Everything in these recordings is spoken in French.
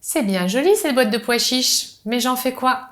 C'est bien joli cette boîte de pois chiches, mais j'en fais quoi?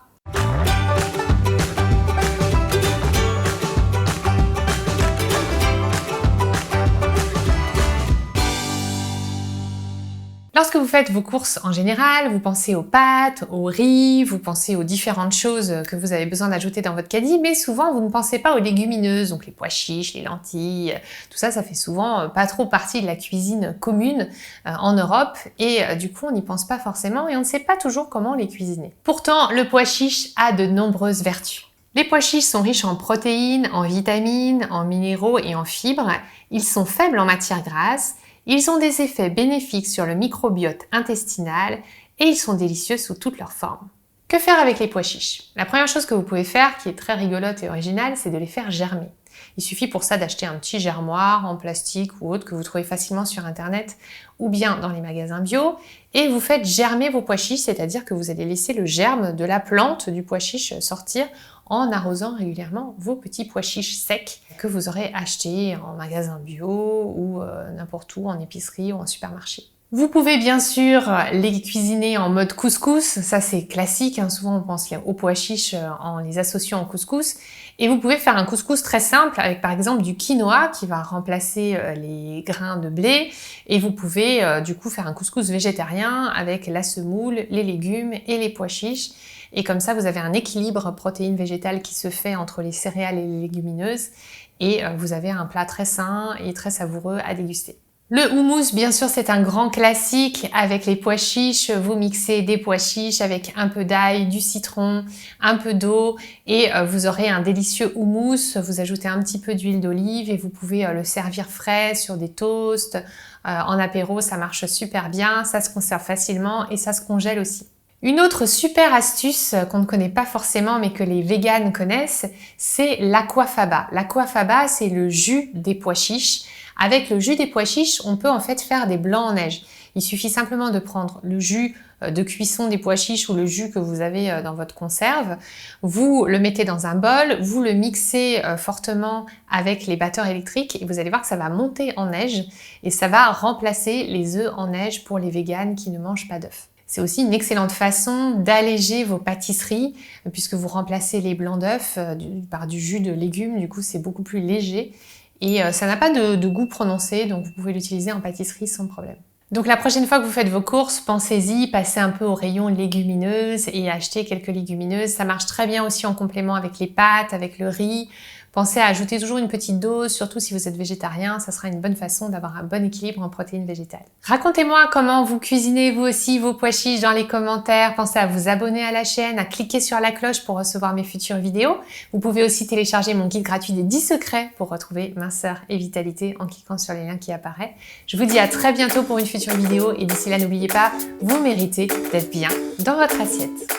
Lorsque vous faites vos courses en général, vous pensez aux pâtes, au riz, vous pensez aux différentes choses que vous avez besoin d'ajouter dans votre caddie, mais souvent vous ne pensez pas aux légumineuses, donc les pois chiches, les lentilles, tout ça, ça fait souvent pas trop partie de la cuisine commune en Europe et du coup on n'y pense pas forcément et on ne sait pas toujours comment les cuisiner. Pourtant, le pois chiche a de nombreuses vertus. Les pois chiches sont riches en protéines, en vitamines, en minéraux et en fibres. Ils sont faibles en matières grasses. Ils ont des effets bénéfiques sur le microbiote intestinal et ils sont délicieux sous toutes leurs formes. Que faire avec les pois chiches? La première chose que vous pouvez faire, qui est très rigolote et originale, c'est de les faire germer. Il suffit pour ça d'acheter un petit germoir en plastique ou autre que vous trouvez facilement sur internet ou bien dans les magasins bio et vous faites germer vos pois chiches, c'est-à-dire que vous allez laisser le germe de la plante du pois chiche sortir en arrosant régulièrement vos petits pois chiches secs que vous aurez achetés en magasin bio ou n'importe où, en épicerie ou en supermarché. Vous pouvez bien sûr les cuisiner en mode couscous, ça c'est classique, hein. Souvent on pense aux pois chiches en les associant au couscous. Et vous pouvez faire un couscous très simple avec par exemple du quinoa qui va remplacer les grains de blé. Et vous pouvez du coup faire un couscous végétarien avec la semoule, les légumes et les pois chiches. Et comme ça vous avez un équilibre protéines végétales qui se fait entre les céréales et les légumineuses. Et vous avez un plat très sain et très savoureux à déguster. Le houmous, bien sûr, c'est un grand classique avec les pois chiches. Vous mixez des pois chiches avec un peu d'ail, du citron, un peu d'eau et vous aurez un délicieux houmous. Vous ajoutez un petit peu d'huile d'olive et vous pouvez le servir frais sur des toasts. En apéro, ça marche super bien, ça se conserve facilement et ça se congèle aussi. Une autre super astuce qu'on ne connaît pas forcément mais que les véganes connaissent, c'est l'aquafaba. L'aquafaba, c'est le jus des pois chiches. Avec le jus des pois chiches, on peut en fait faire des blancs en neige. Il suffit simplement de prendre le jus de cuisson des pois chiches ou le jus que vous avez dans votre conserve. Vous le mettez dans un bol, vous le mixez fortement avec les batteurs électriques et vous allez voir que ça va monter en neige et ça va remplacer les œufs en neige pour les véganes qui ne mangent pas d'œufs. C'est aussi une excellente façon d'alléger vos pâtisseries puisque vous remplacez les blancs d'œufs par du jus de légumes, du coup c'est beaucoup plus léger. Et ça n'a pas de goût prononcé, donc vous pouvez l'utiliser en pâtisserie sans problème. Donc la prochaine fois que vous faites vos courses, pensez-y, passez un peu au rayon légumineuses et achetez quelques légumineuses. Ça marche très bien aussi en complément avec les pâtes, avec le riz. Pensez à ajouter toujours une petite dose, surtout si vous êtes végétarien, ça sera une bonne façon d'avoir un bon équilibre en protéines végétales. Racontez-moi comment vous cuisinez vous aussi vos pois chiches dans les commentaires. Pensez à vous abonner à la chaîne, à cliquer sur la cloche pour recevoir mes futures vidéos. Vous pouvez aussi télécharger mon guide gratuit des 10 secrets pour retrouver minceur et vitalité en cliquant sur les liens qui apparaissent. Je vous dis à très bientôt pour une future vidéo et d'ici là n'oubliez pas, vous méritez d'être bien dans votre assiette.